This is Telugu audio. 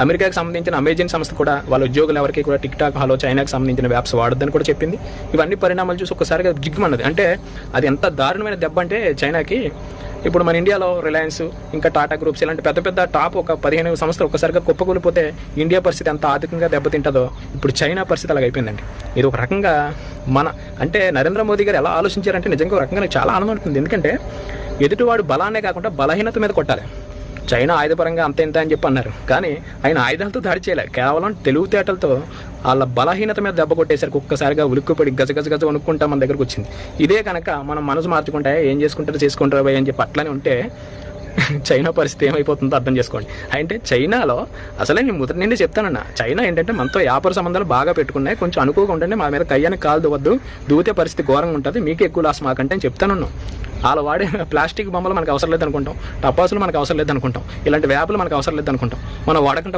అమెరికాకి సంబంధించిన అమెజాన్ సంస్థ కూడా వాళ్ళ ఉద్యోగులు ఎవరికి కూడా టిక్ టాక్ హలో చైనాకి సంబంధించిన యాప్స్ వాడొద్దని కూడా చెప్పింది. ఇవన్నీ పరిణామాలు చూసి ఒక్కసారిగా జిగ్గుమన్నది. అంటే అది ఎంత దారుణమైన దెబ్బ అంటే చైనాకి, ఇప్పుడు మన ఇండియాలో రిలయన్స్ ఇంకా టాటా గ్రూప్స్ ఇలాంటి పెద్ద పెద్ద టాప్ ఒక 15 సంస్థలు ఒక్కసారిగా కుప్పకూలిపోతే ఇండియా పరిస్థితి ఎంత ఆర్థికంగా దెబ్బతింటుందో ఇప్పుడు చైనా పరిస్థితి అలాగ అయిపోయిందండి. ఇది ఒక రకంగా అంటే నరేంద్ర మోదీ గారు ఎలా ఆలోచించారంటే నిజంగా ఒక రకంగా చాలా ఆనందం ఉంటుంది. ఎందుకంటే ఎదుటివాడు బలాన్నే కాకుండా బలహీనత మీద కొట్టాలి. చైనా ఆయుధపరంగా అంత ఇంత అని చెప్పి అన్నారు, కానీ ఆయన ఆయుధాలతో దాడి చేయలే, కేవలం తెలివితేటలతో వాళ్ళ బలహీనత మీద దెబ్బ కొట్టేసరికి ఒక్కసారిగా ఉలిక్కుపడి గజ వణుక్కుంటా మన దగ్గరకు వచ్చింది. ఇదే కనుక మనం మనసు మార్చుకుంటే ఏం చేసుకుంటారో అని చెప్పి అట్లానే ఉంటే చైనా పరిస్థితి ఏమైపోతుందో అర్థం చేసుకోండి. అంటే చైనాలో అసలే నేను మొదటి నుండి చెప్తానన్నా, చైనా ఏంటంటే మనతో వ్యాపార సంబంధాలు బాగా పెట్టుకున్నాయి, కొంచెం అనుకోకుండా ఉండండి, మా మీద కయ్యానికి కాలు దువ్వద్దు, దూతే పరిస్థితి ఘోరంగా ఉంటుంది, మీకే ఎక్కువ లాస్ మాకంటే అని చెప్తానున్నాం. వాళ్ళు వాడే ప్లాస్టిక్ బొమ్మలు మనకు అవసరం లేదనుకుంటాం, టపాసులు మనకు అవసరం లేదనుకుంటాం, ఇలాంటి వ్యాపులు మనకు అవసరం లేదనుకుంటాం, మనం వాడకుండా